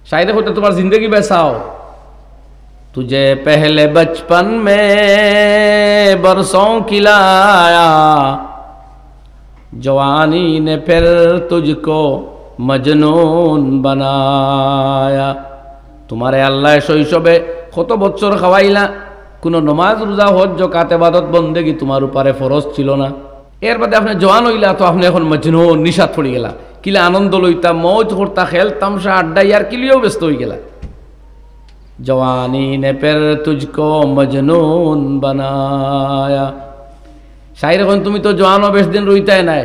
शायद होते तुम्हारी जिंदगी बसाओ तुझे पहले बचपन में बरसों खिलाया जवानी ने फिर तुझको मजनून बनाया तुम्हारे अल्लाह शৈশবে কত বছর খাওয়াইলা কোনো নমাজ রোজা হজ যাকাত ইবাদত বন্দেগী তোমার উপরে ফরজ ছিল না এর বাদে আপনি জওয়ান হইলা তো আপনি এখন মজনুন নিশাত পড়ে গেলা কিলা আনন্দ লইতা মौज করতা খেল তামসা আড্ডা ইয়ার কিলিও ব্যস্ত হই গেলা जवानी ने फिर तुझको मजनून बनाया शायर कौन तुम्हें तो जवान हो बेश दिन रोईता है ना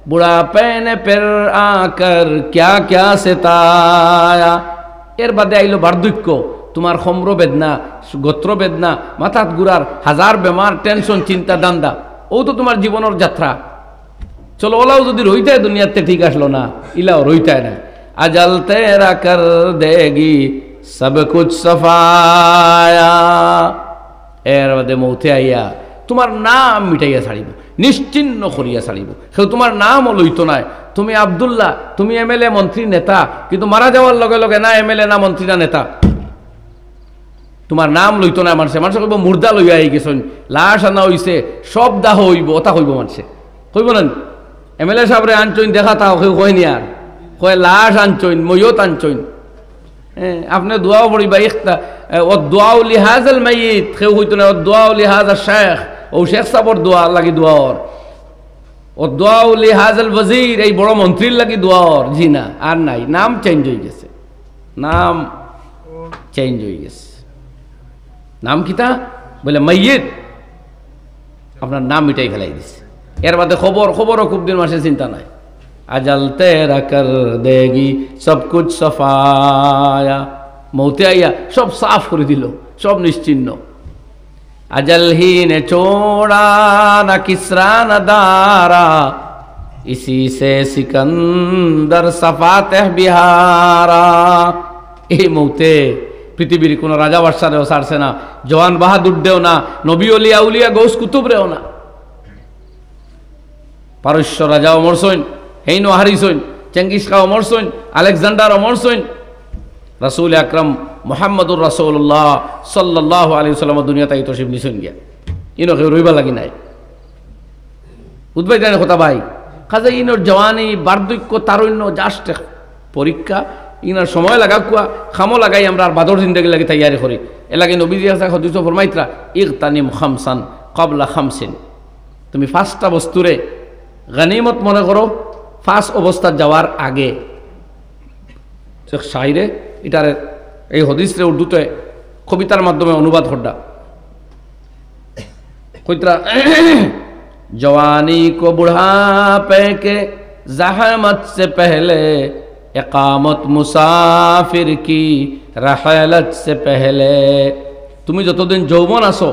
बुढ़ापे ने फिर आकर क्या क्या सिताया एर बादे आइलो बार्धक्य तुम्हार खमरो बेदना गोत्र बेदना माथात गुरार हजार बेमार टेंशन चिंता दांदा ओ तो तुम्हार जीवन और यात्रा चलो ओलाओ जो रोईता है दुनिया ते ठीक आसलो ना इलाओ रोईता है ना अजल तेरा कर देगी सब कुछ सफाया एर बादे मौते आइया तुम्हार नाम मिटाइया छाड़िब निश्चिन्न करिया छाड़िब केउ तुम्हार नामও লইতো না তুমি আব্দুল্লাহ তুমি এমএলএ মন্ত্রী নেতা কিন্তু মারা যাওয়ার লগে লগে না এমএলএ না মন্ত্রী না নেতা তোমার নাম লইতো না মানুষে মানুষ কইব মুর্দা লইয়া আই গেছন লাশ আনা হইছে সব দাহ হইব ওটা কইব মানুষে কইব না এমএলএ সাহেবরে আনচইন দেখা তাও কেউ কইনি আর কয় লাশ আনচইন ময়ত আনচইন आपने दुआ पड़ी भाई दुआ लिहाजल मयित खेव हुई तो ना दुआ लिहाजा शेख और शेख साहब और दुआ लगी दुआ और दुआ लिहाजल वजीर ये बड़ो मंत्री लगी दुआ और जी ना आर नहीं नाम चेंज हो गए नाम चेंज हो गए नाम किता बोले मयित अपना नाम मिटाई खेलाई दिस एर बादे खबर खबरों खूब दिन मासे चिंता नहीं अजल तेरा कर देगी सब कुछ सफाया मौते आइया सब साफ कर दिलो सब निश्चिन्न अजल ही ने छोड़ा न किसरा न दारा इसी से सिकंदर सफातेह बिहारा ए मौते पृथ्वीर कोनो राजा बादशाह सारছে না जवान बहादुर देव ना नबी अलिया उलिया गौस कुतुब रेও না পারস্য রাজা অমরসৈন হেইনো হারিসইন চেঙ্গিস খা অমরসইন আলেকজান্ডার অমরসইন রাসূল আকরাম মুহাম্মদুর রাসূলুল্লাহ সাল্লাল্লাহু আলাইহি ওয়াসাল্লাম দুনিয়াতে তশরিফ নিছেন গিয়া ইনো কেউ রইবা লাগি নাই উদ্বাই জানে কথা ভাই কাজে ইনোর জওয়ানি বার্ধক্য তারুণ্য জাস্ট পরীক্ষা ইনার সময় লাগা কুয়া খামো লাগাই আমরা আর বাদর জিন্দেগি লাগি তৈয়ারি করি এলাকি নবীজি হাদিস ফরমাইতরা ইগতানিম খামসান ক্বাবলা খামসিন তুমি পাঁচটা বস্তুরে গনিমত মনে করো ফাঁস অবস্থা যাওয়ার আগে শাইরে এটার এই হদিসরে উর্দুতে কবিতার মাধ্যমে অনুবাদ হড্ডা কইতরা जवानी को बुढ़ापे के जहमत से पहले इकामत मुसाफिर की रहलत से पहले তুমি যতদিন যৌবন আসো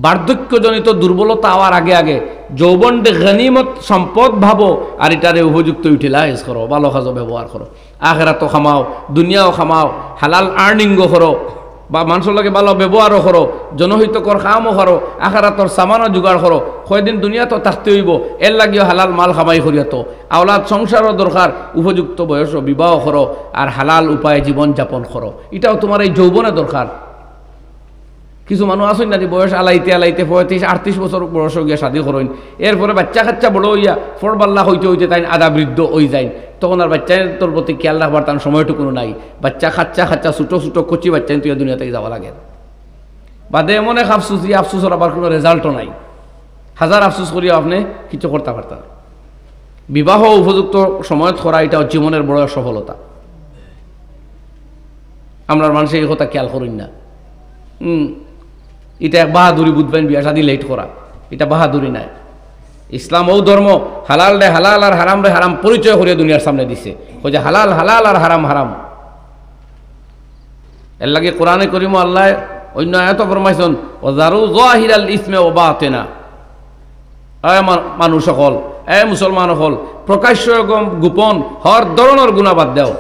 বার্ধক্যজনিত দুর্বলতা আওয়ার আগে আগে যৌবনকে গনিমত সম্পদ ভাবো আর এটারে উপযুক্ত ইউটিলাইজ করো ভালো কাজে ব্যবহার করো আখিরাতও খামাও দুনিয়াও খামাও হালাল আর্নিংও করো বা মানুষের লগে ভালো ব্যবহারও করো জনহিতকর কামও করো আখিরাতর সামানও জোগাড় করো কয়দিন দুনিয়া তো থাকতে হইব এর লাগিও হালাল মাল খামাই করিয়া তো আওলাদ সংসারও দরকার উপযুক্ত বয়স বিবাহ করো আর হালাল উপায়ে জীবন যাপন করো এটাও তোমার এই যৌবনে দরকার কিছু মানুষ আসেন না যে বয়স আলাইতে আলাইতে 35-38 বছর বয়স গিয়া শাদি করেন এরপরে বাচ্চা কাচ্চা বড় হইয়া ফোরবাল্লা হইতে হইতে তাই আধা বৃদ্ধ হয়ে যায় তখন আর বাচ্চার তোর প্রতি খেয়াল রাখবার তার সময়টুকুনো নাই বাচ্চা খাচ্চা খাচ্চা ছোটো ছোটো কচি বাচ্চা তুই দুনিয়া থেকে যাওয়া লাগে বাদে এমন এক আফসুস এই আফসুসের আবার কোনো রেজাল্টও নাই হাজার আফসুস করিয়া আপনি কিছু করতে পারতেন বিবাহ উপযুক্ত সময় করা এটা জীবনের বড় সফলতা আমরা মানুষ এই কথা খেয়াল করি না এটা এক বাহাদুরি বুঝবেন বিয়া শাদী লেট করা এটা বাহাদুরি নাই ইসলাম ও ধর্ম হালাল রে হালাল আর হারাম রে হারাম পরিচয় করে দুনিয়ার সামনে দিছে ওই যে হালাল হালাল আর হারাম হারাম এর লাগে কোরআনে করিম আল্লাহ অন্য আয়াত ফরমাইছেন ওয়াজারু যাহিরাল ইসমে ওয়া বাতিনা আয় মানুষ সকল এ মুসলমান সকল প্রকাশ্য এবং গোপন হর ধরনের গুনাহ বাদ দাও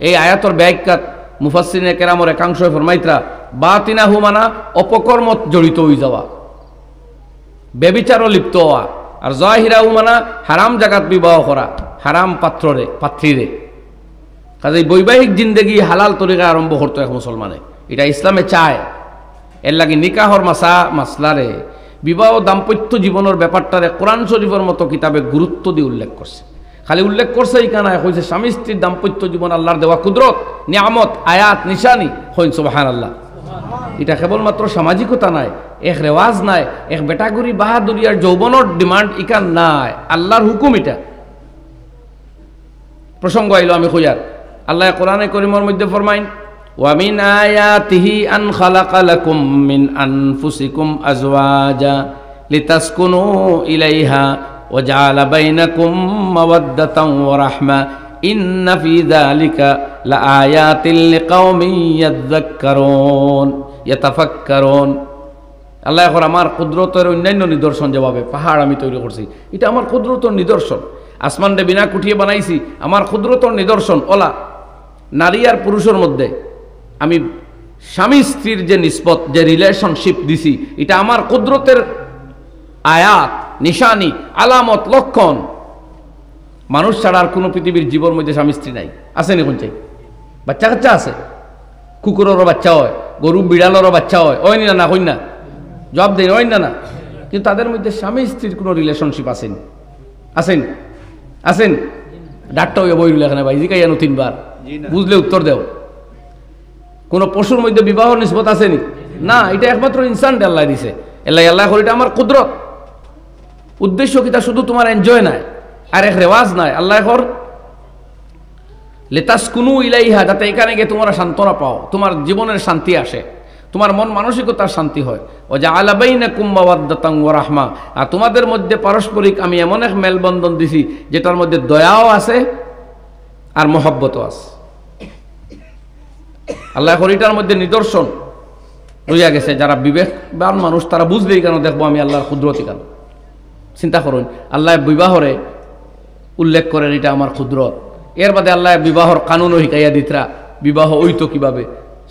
এই আয়াতর ব্যাখ্যাত মুফাসসিরিনে কেরামর একাংশ ফরমাইতরা বাতিনা হুমানা অপকর্মত জড়িত হয়ে যাওয়া ব্যভিচারও লিপ্ত হওয়া আর জাহিরা হুমানা হারাম জাগাত বিবাহ করা হারাম পাত্ররে পাত্রীরে কাজে বৈবাহিক জিন্দগি হালাল তরিকায় আরম্ভ করতো এক মুসলমানে, এটা ইসলামে চায়। এর লাগে নিকাহর মাসলারে বিবাহ দাম্পত্য জীবনের ব্যাপারটারে কোরআন শরীফের মতো কিতাবে গুরুত্ব দিয়ে উল্লেখ করছে। খালি উল্লেখ করছে ইকানা হয়েছে স্বামী স্ত্রীর দাম্পত্য জীবন আল্লাহর দেওয়া কুদরত, নিয়ামত, আয়াত, নিশানি হইন সুবহানাল্লাহ। এটা কেবলমাত্র সামাজিকতা নাই, এক রেওয়াজ নাই, এক বেটাগুড়ি বাহাদুরি আর যৌবনের ডিমান্ড ইকান নাই, আল্লাহর হুকুম এটা। প্রসঙ্গ আইলো আমি কইয়ার, আল্লাহ কোরআনে করিমের মধ্যে ফরমাইন ওয়ামিন আয়াতিহি আন খালাকা লাকুম মিন আনফুসিকুম আজওয়াজা লিতাসকুনু ইলাইহা ওয়া জাআলা বাইনাকুম মাওয়াদ্দাতান ওয়া রাহমা ইন্না ফি যালিকা লাআয়াতিন লিকাওমিন ইয়াতাফাক্কারুন। আল্লাহ এখন আমার কুদরতের অন্যান্য নিদর্শন যেভাবে পাহাড় আমি তৈরি করছি, এটা আমার কুদরতের নিদর্শন। আসমানটা বিনা কুঠিয়ে বানাইছি, আমার কুদরতের নিদর্শন। ওলা নারী আর পুরুষের মধ্যে আমি স্বামী স্ত্রীর যে নিসবত, যে রিলেশনশিপ দিছি, এটা আমার কুদরতের আয়াত, নিশানি, আলামত, লক্ষণ। মানুষ ছাড়া আর কোনো পৃথিবীর জীবন মধ্যে স্বামী স্ত্রী নাই। আছে নি কোন চাই? বাচ্চা কাচ্চা আছে, কুকুরেরও বাচ্চা হয়, গরু বিড়ালেরও বাচ্চা হয়, ওই না না হই না, জবাব দেয় ওই না না, কিন্তু তাদের মধ্যে স্বামী স্ত্রীর কোনো রিলেশনশিপ আসেন? আসেন? আসেন? ডাক্তার হয়ে বই এখানে ভাই জিকাই আনো 3 বার, বুঝলে উত্তর দেও। কোন পশুর মধ্যে বিবাহ নিসবত আসেনি? না, এটা একমাত্র ইনসান আল্লাহ দিছে। আল্লাহ এটা আমার কুদরত। উদ্দেশ্য কি তা শুধু তোমার এনজয় নাই আর এক রেওয়াজ নাই। আল্লাহ লিতাসকুনু ইলাইহা, যাতে এখানে গিয়ে তোমরা সান্ত্বনা পাও, তোমার জীবনের শান্তি আসে, তোমার মন মানসিকতার শান্তি হয়। ও জাআলা বাইনাকুম মাওয়াদ্দাতান ওয়া রাহমা, আর তোমাদের মধ্যে পারস্পরিক আমি এমন এক মেলবন্ধন দিছি যেটার মধ্যে দয়াও আছে আর মহব্বতও আছে। আল্লাহ এটার মধ্যে নিদর্শন রইয়া গেছে। যারা বিবেকবান মানুষ তারা বুঝলেই কেন দেখবো আমি আল্লাহর কুদরতি কেন। চিন্তা করুন, আল্লাহ বিবাহরে উল্লেখ করেন এটা আমার কুদরত। এর বাদে আল্লাহ বিবাহর কানুনও শিখাইয়া দিতরা, বিবাহ হইতো কিভাবে,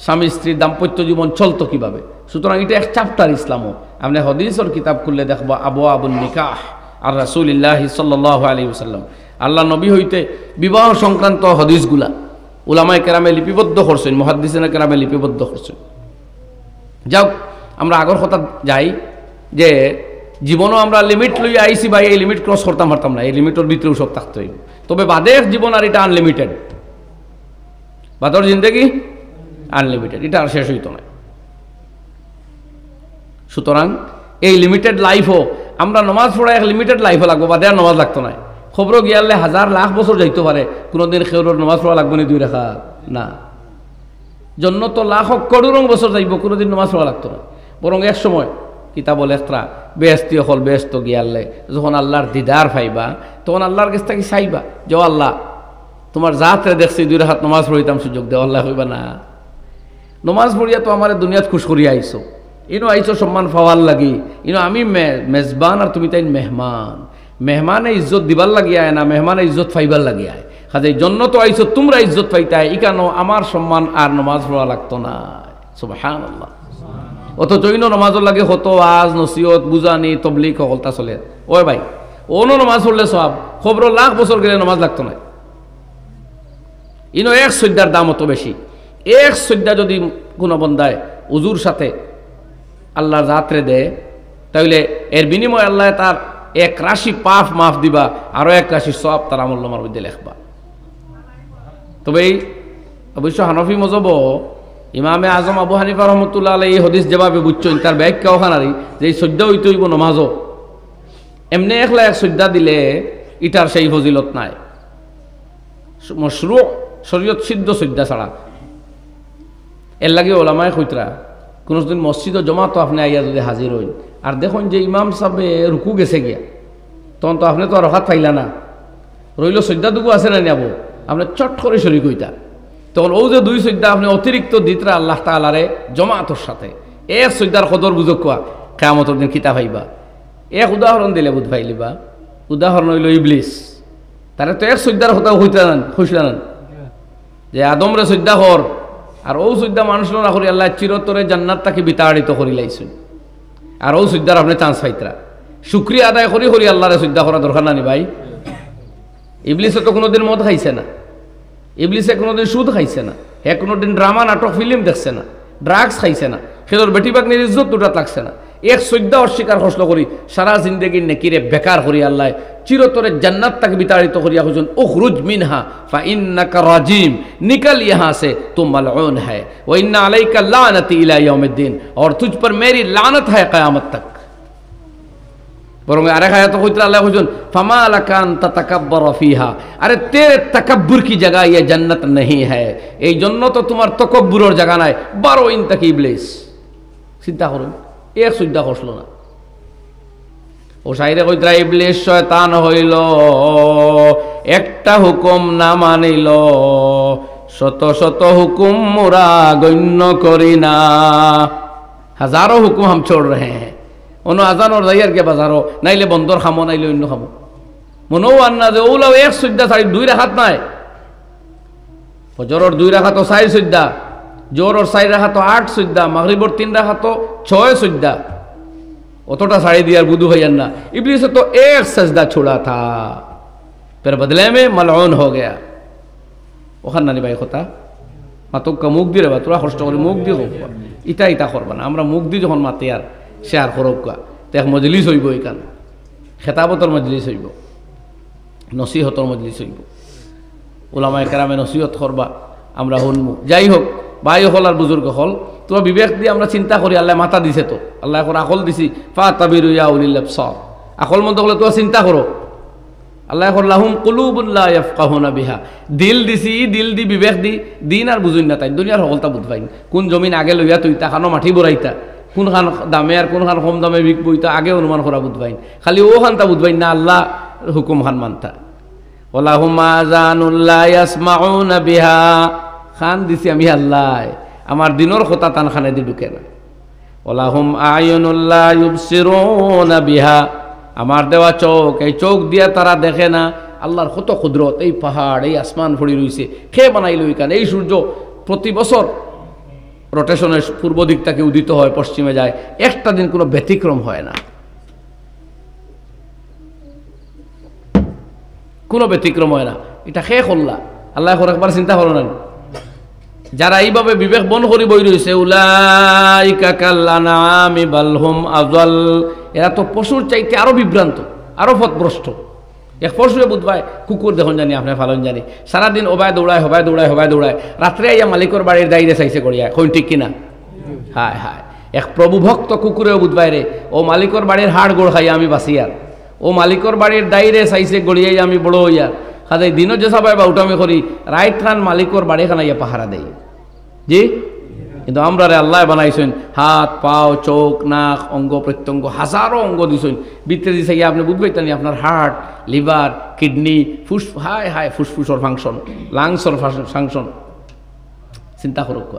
স্বামী স্ত্রীর দাম্পত্য জীবন চলতো কিভাবে। সুতরাং এটা এক চ্যাপ্টার ইসলামও। আপনি হাদিসের কিতাব খুললে দেখবো আবওয়াবুন নিকাহ আর রাসূলুল্লাহ সাল্লাল্লাহু আলাইহি ওয়াসাল্লাম, আল্লাহ নবী হইতে বিবাহ সংক্রান্ত হাদিসগুলা উলামায়ে কেরামে লিপিবদ্ধ করছেন, মুহাদ্দিসিনে কেরামে লিপিবদ্ধ করছেন। যাও আমরা আগর কথা যাই যে জীবনও আমরা লিমিট লইয়া আইসি ভাই, এই লিমিট ক্রস করতাম পারতাম না, এই লিমিটের ভিতরেও সব থাকতে হইব। তবে বাদের জীবন আর এটা আনলিমিটেড, বাদর জিন্দেগি আনলিমিটেড, এটা আর শেষ হইতো না। সুতরাং এই লিমিটেড লাইফও আমরা নমাজ পড়া এক লিমিটেড লাইফও লাগবো, বাদে আর নমাজ লাগতো না। খবর গিয়ালে 1000 লাখ বছর যাইতে পারে, কোনোদিন খেউরের নমাজ পড়া লাগবে না 2 রাকাত না। জন্য তো লাখ করোড়ং বছর যাইব, কোনোদিন নমাজ পড়া লাগতো না। বরং এক সময় কিতাব লেখরা বেহেস্তি হল বেহেস্ত গিয়ালে যখন আল্লাহর দিদার পাইবা তখন আল্লাহর কাছ থেকে চাইবা যে আল্লাহ তোমার জাতরে দেখছি 2 রাকাত নমাজ পড়িতাম, সুযোগ দেও। আল্লাহ হইবা না, নমাজ পড়িয়া তো আমার দুনিয়াত খুশ করিয়া আইছো, ইনো আইছো সম্মান পাওয়ার লাগি, ইনো আমি মেজবান আর তুমি তাই মেহমান। মেহমানে ইজ্জত দিবার লাগিয়া না, মেহমানে ইজ্জত পাইবার লাগিয়া। কাজে জন্য তো আইছো তোমরা ইজ্জত পাইতাই, ইকানো আমার সম্মান আর নমাজ পড়া লাগতো না। সুবহানাল্লাহ। অথচ ইনো নমাজের লাগে হত আজ নসিহত বুঝানি তবলিগ হলতা চলে। ওই ভাই অন্য নমাজ পড়লে সব খবর লাখ বছর গেলে নমাজ লাগতো না। ইনো 1 সজ্জার দাম অত বেশি। 1 সজ্জা যদি কোনো বন্দায় উজুর সাথে আল্লাহর রাত্রে দেয়, তাহলে এর বিনিময়ে আল্লাহ তার 1 রাশি পাপ মাফ দিবা, আরো 1 রাশি সব তার আমলনামার মধ্যে লেখবা। তবে অবশ্য হানফি মজব ইমামে আজম আবু হানিফা রহমতুল্লাহ আলাইহি এই হদিস যেভাবে বুঝছেন তার ব্যাখ্যা ওখানারই যে এই সজ্জা হইতে হইব নমাজও। এমনি একলা 1 সজ্জা দিলে ইটার সেই ফজিলত নাই। মশরু শরীয়ত সিদ্ধ সজ্জা ছাড়া। এর লাগে ওলামায়ে কইতরা কোনোদিন মসজিদও জমাতো আপনি আইয়া যদি হাজির হইন আর দেখুন যে ইমাম সাহেব রুকু গেছে গিয়া, তখন তো আপনি তো আর রকাত পাইলা না, রইল সজ্জা দুগু আছে না নিয়াবো, আপনি চট করে শরীক হইতা। তখন ও যে 2 সজ্জা আপনি অতিরিক্ত দিতরা আল্লাহ তাআলারে জমাতর সাথে 1 সজ্জার কদর বুঝক কোয়া কিয়ামতের দিন কিতা পাইবা। 1 উদাহরণ দিলে বুঝ পাইলিবা। উদাহরণ হইল ইবলিস। তারে তো 1 সজ্জার কথা হইতা না, খুশলা না যে আদমরে সজ্জা কর, আর ও সজ্জা মানুষ না করি আল্লাহ চিরতরে জান্নাত তাকে বিতাড়িত করি লাইছেন। আর ও সজ্জার আপনি চান্স পাইতরা, শুকরিয়া আদায় করি করি আল্লাহরে সজ্জা করা দরকার না নি ভাই। ইবলিসও তো কোনোদিন মদ খাইছে না, ইবলিসে কোনোদিন সুদ খাইছে না, হে কোনোদিন ড্রামা নাটক ফিল্ম দেখছে না, ড্রাগস খাইছে না, সেদর বেটিবাগনির ইজ্জত দুটাত লাগছে না। এক শ্রদ্ধা অস্বীকার হসল করি সারা জিন্দগির নেকিরে বেকার করি আল্লাহ চিরতরে জান্নাত তাকে বিতাড়িত করিয়া হুজুন উখরুজ মিনহা ফা ইন্নাকা রাজিম, निकल यहाँ से तू मलऊन है व इन्ना अलैका लानती इला यौमिद्दीन, और तुझ पर मेरी लानत है क़यामत तक। বরং আরেক আয়াত কইতে আল্লাহ হুজুন ফামা লাকান তাতাকাব্বার ফিহা, আরে তেরে তাকাব্বুর কি জায়গা ये जन्नत नहीं है, এই জন্য তো তোমার তাকাব্বুরের জায়গা নাই। 12 ইন তাক ইবলিস চিন্তা করুন, এক সুদ্ধা করছিল না। ও শাইরে কইতরা ইবলিস শয়তান হইল, একটা হুকুম না মানিল, শত শত হুকুম মোরা গণ্য করি না। হাজারো হুকুম हम छोड़ रहे हैं, অন্য আজানোর যাইয়ার কে বাজারো, নাইলে বন্দর খামো, নাইলে অন্য খামো। মনেও আন না যে ওলাও এক সুদ্ধা ছাড়ি 2 রাকাত নাই, ফজরের 2 রাকাত 4 সুদ্ধা, জোহরের 4 রাকাত 8 সুদ্ধা, মাগরিবের 3 রাকাত 6 সুদ্ধা, অতটা साड़ी दिया बुदू भैया ना। इब्लीस तो एक सजदा छोड़ा था, फिर बदले में मलऊन हो गया। ওখান নানি ভাই কথা মাতকা মুখ দিয়ে রেবা, তোরা কষ্ট করে মুখ দিয়ে হোক ইটা ইটা করবা না। আমরা মুখ দিয়ে যখন মাতে আর শেয়ার করবা তো এক মজলিস হইব, এখান খেতাবতর মজলিস হইব, নসিহতর মজলিস হইব, ওলামায়ে কেরামে নসিহত করবা, আমরা শুনবো। যাই হোক ভাই হল আর বুজুর্গ হল, তোমার বিবেক দিয়ে আমরা চিন্তা করি, আল্লাহ মাথা দিছে তো, আল্লাহ এখন আকল দিছি, ফাতাবিরু ইয়া উলিল আবসার, আকল মন্দ হলে তোমরা চিন্তা করো। আল্লাহ এখন লাহুম কুলুবুন লা ইয়াফকাহুনা বিহা, দিল দিছি, দিল দি বিবেক দি দিন আর বুঝুন না, তাই দুনিয়ার সকলতা বুঝ পাইন। কোন জমিন আগে লইয়া তুইতা খানো মাটি বরাইতা, কোন খান দামে আর কোন খান কম দামে বিক বইতা আগে অনুমান করা বুঝ পাইন, খালি ও খানটা বুঝ পাইন না আল্লাহ হুকুম খান মানতা। ওয়ালাহুম আযানুন লা ইয়াসমাউনা বিহা, খান দিছি আমি আল্লাহ, আমার দিনের কথা তান খানে দি ঢুকে না। ওলাহুম আয়ুনুল লা ইউবসিরুনা বিহা, আমার দেওয়া চোখ, এই চোখ দিয়া তারা দেখে না আল্লাহর কত কুদরত, এই পাহাড়, এই আসমান পড়ে রইছে, কে বানাইল এখানে, এই সূর্য প্রতি বছর রোটেশনের পূর্ব দিক থেকে উদিত হয়, পশ্চিমে যায়, একটা দিন কোনো ব্যতিক্রম হয় না, কোনো ব্যতিক্রম হয় না। এটা কে করলা আল্লাহ একবার চিন্তা করো না। যারা এইভাবে বিবেক বন করি বই রয়েছে, উলাইকা কাল আনআমি বাল হুম আযাল, এরা তো পশুর চাইতে আরো বিভ্রান্ত, আরো পথভ্রষ্ট। এক পশুয়ে বুঝবাই কুকুর দেখুন জানি আপনি ফালন জানি, সারাদিন ওবায় দৌড়ায়, হবায় দৌড়ায়, হবায় দৌড়ায়, রাত্রে আইয়া মালিকর বাড়ির দায়িত্বে চাইছে করিয়া, কোন ঠিক কিনা? হায় হায়, এক প্রভু ভক্ত কুকুরেও বুঝবাই রে, ও মালিকর বাড়ির হাড় গোড় খাইয়া আমি বাঁচিয়ার, ও মালিকর বাড়ির দায়রে চাইছে গড়িয়াই আমি বড় হইয়ার। খাদাই দিনও যে সবাই বাউটামি করি, রাইট খান মালিকর বাড়ি খানাইয়া পাহারা দেয় জি। কিন্তু আমরা রে আল্লাহ বানাইছেন হাত পাও চোখ নাক অঙ্গ প্রত্যঙ্গ, হাজারো অঙ্গ দিছেন, ভিতরে দিছে গিয়ে আপনি বুঝবেন তানি আপনার হার্ট, লিভার, কিডনি, হায় হায় ফুসফুসর ফাংশন, লাংসর ফাংশন, চিন্তা করুক।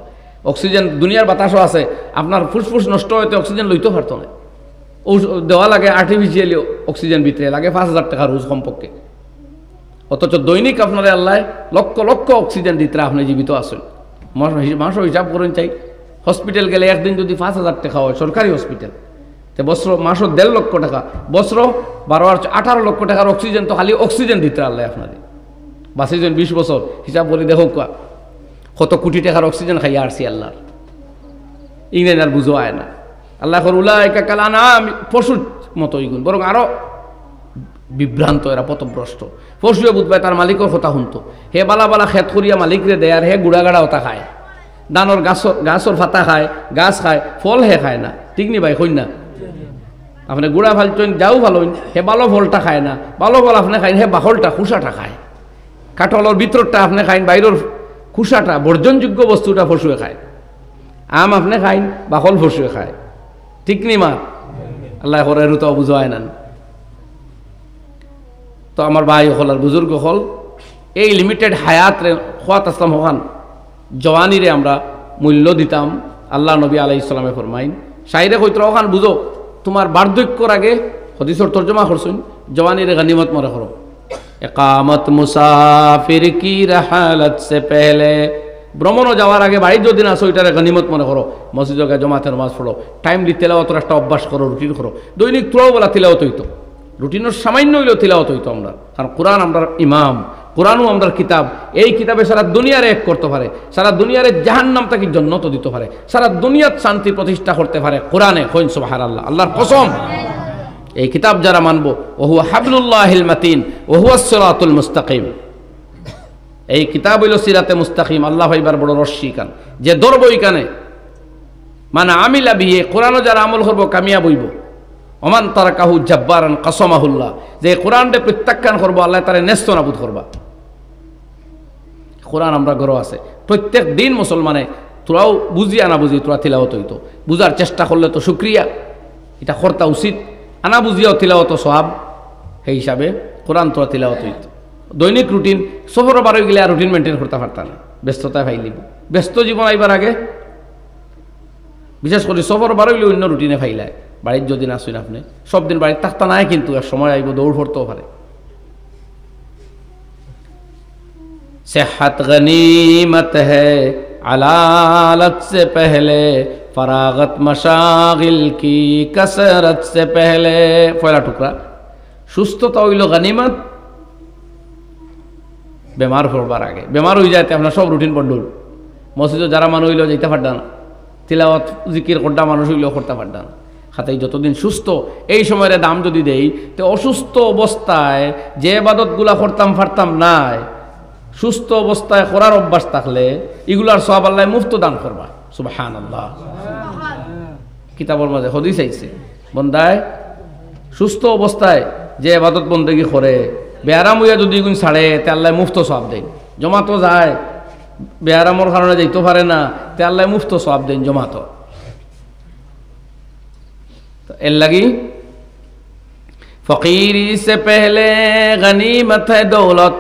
অক্সিজেন দুনিয়ার বাতাসও আছে, আপনার ফুসফুস নষ্ট হইতে অক্সিজেন লইতে পারতো না, ও দেওয়া লাগে আর্টিফিশিয়ালি অক্সিজেন, ভিতরে লাগে 5,000 টাকা রোজ কমপক্ষে, অথচ দৈনিক আপনারা আল্লাহ লক্ষ লক্ষ অক্সিজেন দিতে আপনি জীবিত আছেন। মাসও হিসাব করেন চাই, হসপিটাল গেলে একদিন যদি 5,000 টাকা হয় সরকারি হসপিটাল, তো বছর মাসও 1.5 লক্ষ টাকা, বছর 18 লক্ষ টাকার অক্সিজেন, তো খালি অক্সিজেন দিতে আল্লাহ আপনাদের বাঁচিয়েছেন 20 বছর, হিসাব করে দেখো কত কোটি টাকার অক্সিজেন খাইয়া আসছি আল্লাহর, ইংরেজ আর বুঝো আয় না। আল্লাহ উলাইকা কাল আনআমি, পশুর মতো ইগুন, বরং আরো বিভ্রান্ত, এরা পথভ্রষ্ট। পশুয়ে বুঝবাই তার মালিকের কথা শুনতো, হে বালা বালা খেত করিয়া মালিকরে দেয়, আর হে গুড়া গাড়া ওটা খায়, দানোর গাছর ফাতা খায়, গাছ খায়, ফল হে খায় না, ঠিক নি ভাই কই না? আপনি গুড়া ফালছেন যাও ভালো, হে ভালো ফলটা খায় না, ভালো ফল আপনি খাইন, হে বাহলটা খুসাটা খায়, কাঠলের ভিতরটা আপনি খাইন, বাইরের খুসাটা বর্জনযোগ্য বস্তুটা পশুয়ে খায়, আম আপনি খাইন, বাহল পশুয়ে খায়, ঠিক নি মা? আল্লাহ করে রুতো বুঝায় না। তো আমার ভাই হল আর বুজুর্গ হল, এই লিমিটেড হায়াত রে খোয়াত আসলাম হন জওয়ানিরে আমরা মূল্য দিতাম। আল্লাহ নবী আলাইহিস সালামে ফরমাইন, শাইরে কইতরা ওখান বুঝো তোমার বার্ধক্যর আগে, হদিসর তর্জমা করছুন, জওয়ানিরে গনিমত মনে করো। একামত মুসাফির কি রহালত সে পেহলে, ভ্রমণও যাওয়ার আগে বাড়ি যদি না আসো এটারে গনিমত মনে করো, মসজিদে জমাতে নামাজ পড়ো, টাইমলি তেলাওয়াতের একটা অভ্যাস করো, রুটিন করো, দৈনিক তোরাও বলা তিলাওয়াত হইতো, রুটিনের সামান্য হইলেও তিলাওয়াত হইতো আমরা, কারণ কোরআন আমরা ইমাম, কোরআনও আমরার কিতাব। এই কিতাবে সারা দুনিয়ারে এক করতে পারে, সারা দুনিয়ারে জাহান্নাম থেকে জান্নাত দিতে পারে, সারা দুনিয়াত শান্তি প্রতিষ্ঠা করতে পারে কোরআনে। কইন সুবহানাল্লাহ, আল্লাহর কসম। এই কিতাব যারা মানবো, ওহুয়া হাবলুল্লাহিল মাতিন ওহুয়াস সিরাতুল মুস্তাকিম। এই কিতাব হইল সিরাতে মুস্তাকিম, আল্লাহ ভাইবার বড় রশ্মি কান, যে ধরবো ইকানে মানে আমিলা বিয়ে কোরআনও যারা আমল করবো কামিয়াব হইব। ওমান তারাকাহু জাব্বারান কাসমাহুল্লাহ, যে কোরআনটা প্রত্যাখ্যান করবো আল্লাহ তারে নেস্ত নাবুদ করবা। কোরআন আমরা গরো আছে প্রত্যেক দিন মুসলমানে, তোরাও বুঝি আনা বুঝি তোরা তিলাওয়াত হইতো, বুঝার চেষ্টা করলে তো শুক্রিয়া, এটা করতা উচিত। আনা বুঝিয়াও তিলাওয়াত সওয়াব, সেই হিসাবে কোরআন তোরা তিলাওয়াত হইতো। দৈনিক রুটিন সফর বারো গেলে আর রুটিন মেনটেন করতে পারতাম না, ব্যস্ততায় ফাইলিব। ব্যস্ত জীবন আইবার আগে বিশেষ করে সফর বারো গেলে অন্য রুটিনে ফাইলায়। বাড়ির যদি না শুন আপনি সব দিন বাড়ির থাকতা নাই, কিন্তু এক সময় আইব দৌড় পড়তেও পারে। सेहत गनीमत है अलालत से पहले, फरागत मशागिल की कसरत से पहले। पहला टुकड़ा সুস্থতা হইল গনিমত বেমার হবার আগে। বেমার হয়ে যাইতে আপনার সব রুটিন বড্ডুল। মসজিদে যারা মানুষ হইলেও যাইতে পারতাম না, তিলাওয়াত জিকির করতে মানুষ হইলেও করতে পারতাম না। খাতাই যতদিন সুস্থ, এই সময়ের দাম যদি দেই তো অসুস্থ অবস্থায় যে ইবাদতগুলা করতাম পারতাম নাই, সুস্থ অবস্থায় করার অভ্যাস থাকলে এগুলার সওয়াব আল্লাহ মুফত দান করবা। সুবহানাল্লাহ। কিতাবের মাঝে হাদিস আইছে, বন্দায় সুস্থ অবস্থায় যে ইবাদত বন্দেগী করে বেয়ারাম হইয়া যদি এগুন ছাড়ে তে আল্লাহ মুফত সওয়াব দেন। জমাতো যায়, বেয়ারামর কারণে যাইতে পারে না, তে আল্লাহ মুফত সওয়াব দেন জমাতো। এর লাগি ফকিরি সে পেহলে গনিমত है दौलत,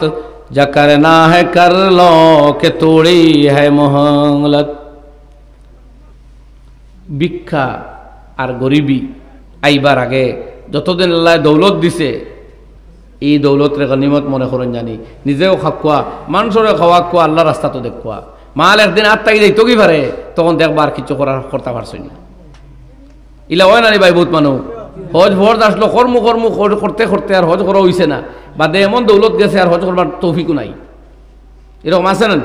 जा करना है कर लो के तोड़ी है मोहलत। ভিক্ষা আর গরিবি আইবার আগে যতদিন আল্লাহ দৌলত দিছে, এই দৌলতরে গনিমত মনে করেন জানি, নিজেও খাওয়া মানুষরে খাওয়া খোয়া আল্লাহ রাস্তা তো দেখুয়া। মাল একদিন আত্মাই যাইতো কি পারে, তখন দেখবার কিছু করতে পারছি না। ইলা হয় না রে ভাই, বহুত মানুষ হজ ফরজ আসলো কর্ম কর্ম করতে করতে আর হজ করা হইছে না, বাদে এমন দৌলত গেছে আর হজ করবার তৌফিকও নাই। এরকম আছে না?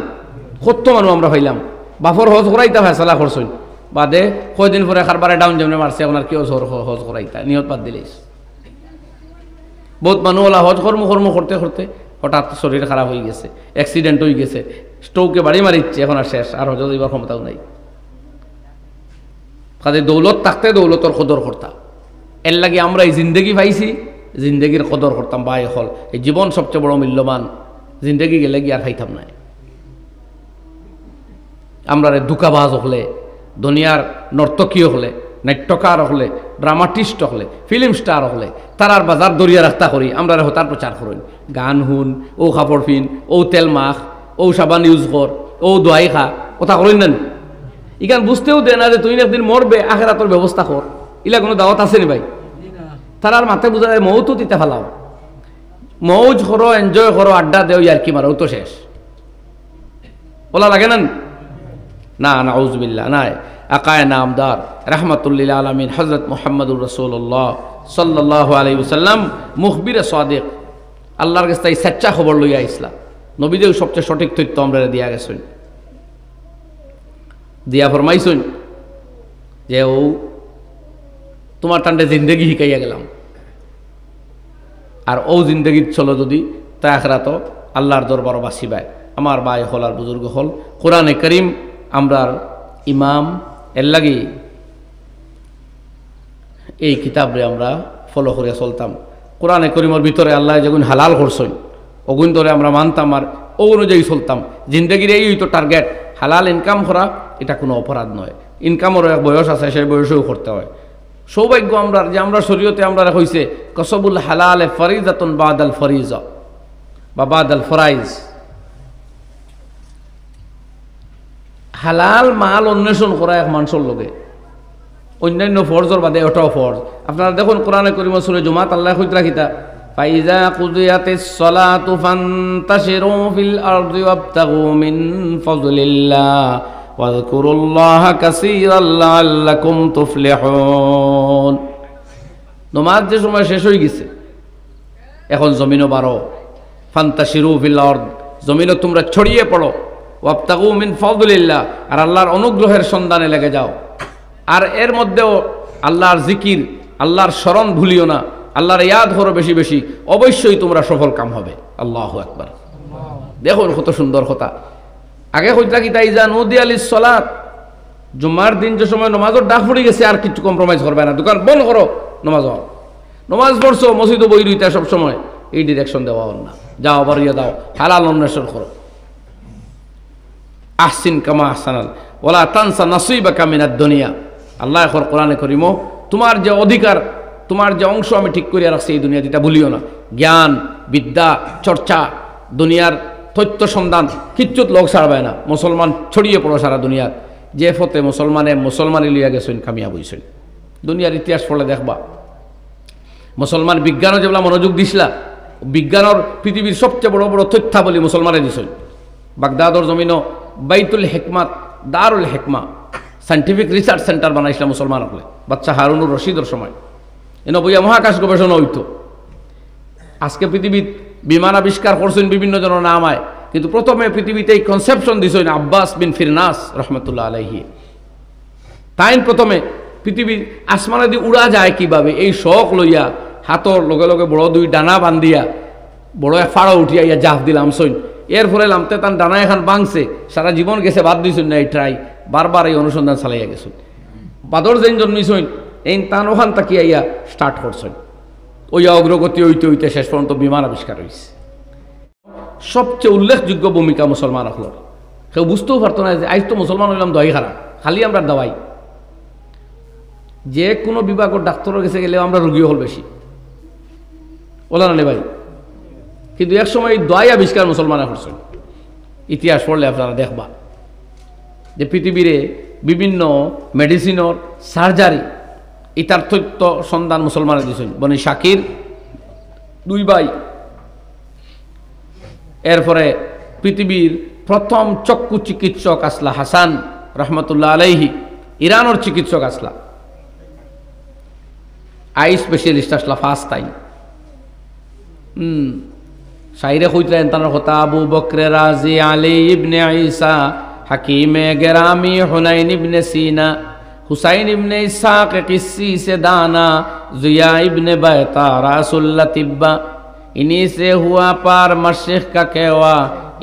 কত মানুষ আমরা পাইলাম বাফর হজ করাইতা ফেসলা করছই, বাদে কয়দিন পরে খারবারে ডাউন যেমন মারছে, এখন আর কেউ হজ করাইতা নিয়ত বাদ দিলেই। বহুত মানুষ ওলা হজ কর্ম কর্ম করতে করতে হঠাৎ শরীর খারাপ হয়ে গেছে, অ্যাক্সিডেন্ট হয়ে গেছে, স্ট্রোকে বাড়ি মারিচ্ছে, এখন আর শেষ, আর হজ দিবার ক্ষমতাও নাই। কাজে দৌলত থাকতে দৌলতর কদর করতাম। এর লাগে আমরা এই জিন্দগি পাইছি, জিন্দগির কদর করতাম। বা হল এই জীবন সবচেয়ে বড় মূল্যবান, জিন্দগি গেলে গিয়ে আর খাইতাম না। আমরা দুকাবাজ হলে, দুনিয়ার নর্তকীয় হলে, নাট্যকার হলে, ড্রামাটিস্ট হলে, ফিল্ম স্টার হলে, তারার বাজার দরিয়া রাস্তা করি, আমরা হতার প্রচার করি। গান শুন, ও কাপড় ফিন, ও তেল মাখ, ও সাবান ইউজ কর, ও দোয়াই খা, ওটা করেন না। ইখান বুঝতেও দে না যে তুই একদিন মরবে, আখেরাতের ব্যবস্থা কর। ইলা কোনো দাওয়াত আছে নি ভাই? তারার মাথায় বুঝা যায় মৌতো দিতে ফেলাও, মৌজ করো, এনজয় করো, আড্ডা দেও, আর কি মারো, তো শেষ। বলা লাগে না? না না, আউযুবিল্লাহ নাই। আকায়ে নামদার রাহমাতুল্লিল আলামিন হযরত মুহাম্মদুর রাসূলুল্লাহ সাল্লাল্লাহু আলাইহি ওয়াসাল্লাম মুখবিরে সাদিক, আল্লাহর কাছে তাই সচ্চা খবর লইয়া ইসলাম। নবীদের সবচেয়ে সঠিক তথ্য আমরা দিয়া গেছেন, দিয়া ফরমাইছেন যে ও তোমার টান্ডে জিন্দগি শিখাইয়া গেলাম, আর ও জিন্দগির চলো যদি তা আখরাত আল্লাহর দরবার বাসিবায়। আমার ভাই হল আর বুজুর্গ হল, কোরআনে করিম আমরার ইমাম। এর লাগি এই কিতাবরে আমরা ফলো করে চলতাম। কোরআনে করিমের ভিতরে আল্লাহ যেগুন হালাল করছেন ওগুন ধরে আমরা মানতাম, আর ও অনুযায়ী চলতাম। জিন্দগির এই তো টার্গেট, হালাল ইনকাম করা, এটা কোনো অপরাধ নয়। ইনকামেরও এক বয়স আছে, সেই বয়সেও করতে হয়। সৌভাগ্য আমরা যে আমরা শরীয়তে আমরা হইছে কসবুল হালালে ফরিজাতুন বাদাল ফরিজা বা বাদাল ফরাইজ। হালাল মাল অন্বেষণ করা এক মানুষের লগে, অন্যান্য ফরজর বাদে ওটাও ফরজ। আপনারা দেখুন কোরআনে কারীম সূরা জুমাত আল্লাহ কইতে রাখিতা ফাইজা কুদিয়াতিস সালাতু ফান্তাশিরু ফিল আরদি ওয়াবতাগু মিন ফাযলিল্লাহ ওয়াযকুরুল্লাহা কাসীরান লাআল্লাকুম তুফলিহুন। নামাজ যে সময় শেষ হয়ে গেছে, এখন জমিনও বারো, ফান্তাশিরু ফিল আরদ, জমিনে তোমরা ছড়িয়ে পড়ো, ওয়াবতাগু মিন ফাদলিল্লাহ, আর আল্লাহর অনুগ্রহের সন্ধানে লেগে যাও। আর এর মধ্যেও আল্লাহর জিকির, আল্লাহর স্মরণ ভুলিও না, আল্লাহর ইয়াদ করো বেশি বেশি, অবশ্যই তোমরা সফল কাম হবে। আল্লাহু আকবার। দেখুন কত সুন্দর কথা। আগে কইতা কি তাই যা নদী আলিস সলাত, জুম্মার দিন যে সময় নমাজের ডাক পড়ে গেছে আর কিছু কম্প্রোমাইজ করবে না, দোকান বন্ধ করো, নমাজ পড়ছো মসজিদে বই রইতা সব সময়, এই ডিরেকশন দেওয়া না, যাও আবার ইয়ে দাও, হালাল অন্বেষণ করো। আহসিন কামা আহসানাল ওয়ালা তানসা নাসিবাকা মিনাদ দুনিয়া। আল্লাহ এখন কোরআনে করিমো, তোমার যে অধিকার, তোমার যে অংশ আমি ঠিক করিয়া রাখছি এই দুনিয়া, যেটা ভুলিও না। জ্ঞান বিদ্যা চর্চা, দুনিয়ার তথ্য সন্ধান কিচ্ছুত লোক ছাড়বে না। মুসলমান ছড়িয়ে পড়ো সারা দুনিয়ার, যে ফতে মুসলমানে লিয়া গেছেন কামিয়াব হইছেন। দুনিয়ার ইতিহাস পড়লে দেখবা মুসলমান বিজ্ঞানও যেগুলা মনোযোগ দিছিলা, বিজ্ঞানের পৃথিবীর সবচেয়ে বড় বড় তথ্যাবলী মুসলমানে দিছেন। বাগদাদর জমিনও বাইতুল হেকমাত, দারুল হেকমা সাইন্টিফিক রিসার্চ সেন্টার বানাইছিলাম মুসলমান হলে, বাচ্চা হারুনুর রশিদর সময়। এনে বইয়া মহাকাশ গবেষণা হইতো। আজকে পৃথিবীর বিমান আবিষ্কার করছেন বিভিন্ন জনের নামায়, কিন্তু প্রথমে পৃথিবীতে এই কনসেপশন দিছেন আব্বাস বিন ফিরনাস রহমতুল্লাহ আলাইহি। তাই প্রথমে পৃথিবীর আসমানে দিয়ে উড়া যায় কিভাবে, এই শখ লইয়া হাতর লগে লগে বড় দুই ডানা বান্ধিয়া বড় এক ফাড়া উঠিয়া ইয়া জাফ দিলাম সইন। এর ফলে লামতে তার ডানা এখন বাংছে, সারা জীবন গেছে, বাদ দিয়েছেন না এই ট্রাই, বারবার এই অনুসন্ধান চালাইয়া গেছেন। বাদর যেন জন্মিছইন এই তান ওখান তাকিয়া ইয়া স্টার্ট করছেন, ওইয়া অগ্রগতি হইতে হইতে শেষ পর্যন্ত বিমান আবিষ্কার হয়েছে। সবচেয়ে উল্লেখযোগ্য ভূমিকা মুসলমান হল, কেউ বুঝতেও পারতো না যে আজ তো মুসলমান হইলাম দোয়াই খারাপ, খালি আমরা দাওয়াই। যে কোনো বিভাগের ডাক্তারের কাছে গেলেও আমরা রোগীও হল বেশি, ওলা না ভাই। কিন্তু এক সময় দোয়াই আবিষ্কার মুসলমানে করছেন। ইতিহাস পড়লে আপনারা দেখবা যে পৃথিবীরে বিভিন্ন মেডিসিনের সার্জারি ইতার তথ্য সন্ধান মুসলমানে দিয়েছেন। বনি শাকির দুই ভাই, এরপরে পৃথিবীর প্রথম চক্ষু চিকিৎসক আসলা হাসান রহমতুল্লাহ আলাইহি, ইরানোর চিকিৎসক আসলা, আই স্পেশালিস্ট আসলা ফার্স্ট টাইম। শাইরে কইতেন তার কথা, আবু বকরে রাজি আলী ইবনে ঈসা হাকিমে গেরামি হুনাইন ইবনে সিনা হুসাইন ইবনে ইসহাক কিस्सी से दाना जिया इब्ने बैता रासुल्ला तिब्बा इन्हीं से हुआ पार मशरिक़ का कहवा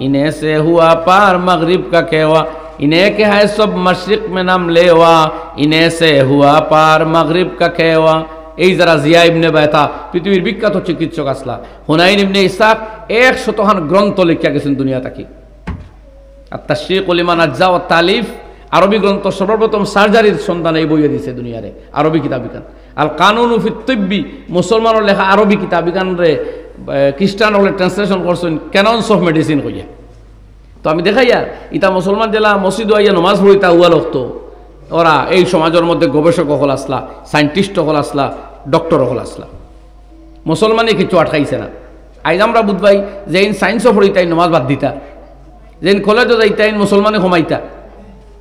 इन्हें से हुआ पार मगरिब का कहवा इन्हें के है सब मशरिक़ में नाम लेवा इन्हें से हुआ पार मगरिब का कहवा। এই যারা জিয়া ইবনে বাইতা পৃথিবীর বিখ্যাত চিকিৎসক আসলা, হুনাইন ইবনে ইসহাক 100 গ্রন্থ লিখিয়া গেছেন দুনিয়া থাকি। আর তাশরিক লিমান আজ্জা ও তালিফ আরবি গ্রন্থ সর্বপ্রথম সার্জারির সন্ধান এই বইয়ে দিছে দুনিয়ারে, আরবি কিতাবিকান। আল কানুন ফি তিব্বি মুসলমানের লেখা আরবি কিতাবিকান রে খ্রিস্টান হলে ট্রান্সলেশন করছেন ক্যাননস অফ মেডিসিন কইয়া। তো আমি দেখাইয়া ইতা মুসলমান জেলা মসজিদ আইয়া নমাজ পড়িতা উয়া লক্ত, ওরা এই সমাজের মধ্যে গবেষক হল আসলা, সায়েন্টিস্ট হল আসলা, ডক্টর হল আসলা। মুসলমানে কিছু আটকাইছে না। আইজ আমরা বুঝবাই যে ইন সায়েন্সও পড়িতাই নমাজ বাদ দিতা, যেন কলেজও যাইতা ইন মুসলমানে কমাইতা,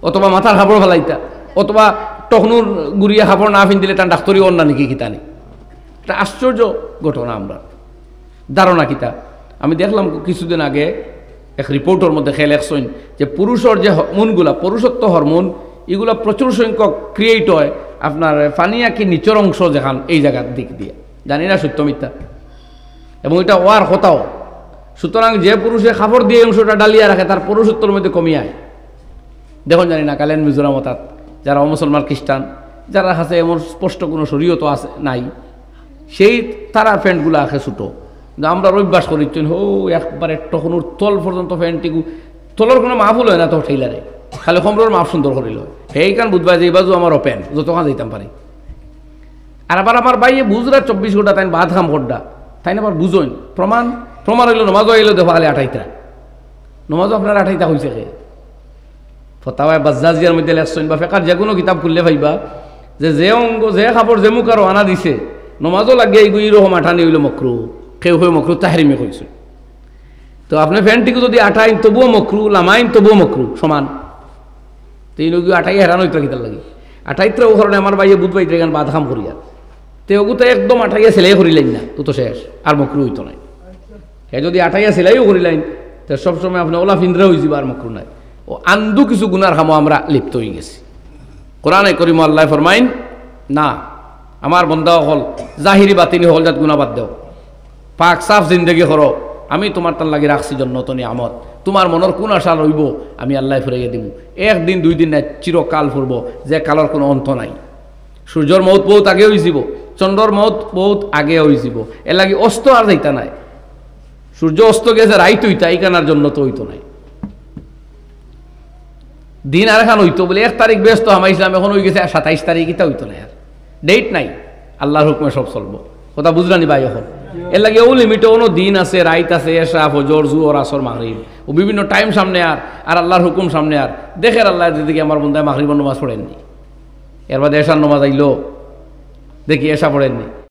অথবা মাথার কাপড় ফেলাইতা, অথবা টকনুর গুড়িয়া কাপড় না দিলে তার ডাক্তারি অন্য নাকি কিতা নেই। এটা আশ্চর্য ঘটনা। আমরা ধারণা কিতা আমি দেখলাম কিছুদিন আগে এক রিপোর্টের মধ্যে খেয়াল একশন যে পুরুষের যে হরমোনগুলা, পুরুষত্ব হরমোন, এগুলো প্রচুর সংখ্যক ক্রিয়েট হয় আপনার ফানিয়া কি নিচের অংশ যেখান এই জায়গার দিক দিয়ে, জানি না সত্য মিথ্যা, এবং এটা ওয়ার কথাও। সুতরাং যে পুরুষে খাবার দিয়ে অংশটা ডালিয়া রাখে তার পুরুষত্বের মধ্যে কমিয়ে আয়। দেখুন জানি না কালেন মিজোরাম অর্থাৎ যারা অমুসলমান খ্রিস্টান যারা আছে এমন স্পষ্ট কোনো শরীয়ত আছে নাই, সেই তারা প্যান্টগুলো আঁকে ছোটো। আমরা অভ্যাস করিচ্ছেন হো একবারে টকনুর তল পর্যন্ত প্যান্টটিকু তলর কোনো মাফুল হয় না তো ঠেইলারে, খালি কমরের মাফ সুন্দর করিল সেইখান বুধবার যে এই বাজু আমার ওপেন যতক্ষণ যেতাম পারি। আর আবার আমার বাইয়ে বুঝরা 24 ঘন্টা তাই বাদ খাম ঘন্টা তাই না আবার বুঝইন প্রমাণ হইল নমাজও আইলো দেখো খালি 28টা নমাজও আপনার 28টা হয়েছে খে ফতাওয়ায় বাজ্জাজিয়ার মধ্যে লেখছেন বা ফেকার যে কোনো কিতাব খুললে ভাইবা যে অঙ্গ যে খাবার যে মুখ আরো আনা দিছে নমাজও লাগে এইগুলো এরকম আঠানি হইল মকরু, কেউ হয়ে মকরু তাহরিমে কইছে। তো আপনি ফ্যানটিকে যদি আঠাইন তবুও মকরু, লামাইন তবুও মকরু সমান। তো এই লোক আঠাই হেরান হইতে কিতার লাগে 28টা ও কারণে আমার বাইয়ে বুধ বাইতে গান বাদ খাম করিয়া তে ওগু তো একদম আঠাইয়া ছেলে করিলেন না তো তো শেষ আর মকরু হইতো নাই। হে যদি আটাইয়া সিলাইও করিলেন তো সবসময় আপনি ওলা ফিন্দ্রা হয়ে যাবার মকরু নাই ও আন্দু কিছু গুনার খামো আমরা লিপ্ত হয়ে গেছি কোরআনে করিম আল্লাহ ফরমাইন না আমার বন্ধা হল জাহিরি বাতিনি হল যাত গুণা বাদ দেও পাক সাফ জিন্দগি করো আমি তোমার তার লাগি রাখছি জন্য তনি আমত তোমার মনের কোন আশা রইব আমি আল্লাহ ফিরাইয়া দিব একদিন দুই দিন নাই চিরকাল ফুরব যে কালের কোনো অন্ত নাই সূর্যর মৌত বহুত আগে হয়েছিল চন্দ্রর মৌত বহুত আগে হয়েছিল এর লাগি অস্ত আর যাইতা নাই সূর্য অস্ত গেছে রাইত হইতা এই কানার জন্য তো হইতো নাই দিন আর এখন হইতো বলে 1 তারিখ ব্যস্ত আমার ইসলাম এখন হয়ে গেছে 27 তারিখ ইটা হইতো না আর ডেট নাই আল্লাহর হুকমে সব চলবো কথা বুঝলানি ভাই এখন এর লাগে ও লিমিটে কোনো দিন আছে রাইত আছে এশা ফজর জুহর আসর মাগরিব ও বিভিন্ন টাইম সামনে আর আল্লাহর হুকুম সামনে আর দেখের আল্লাহ দিদিকে আমার বন্ধায় মাগরিব নামাজ পড়েননি এর বাদে এশার নামাজ আইলো দেখি এশা পড়েননি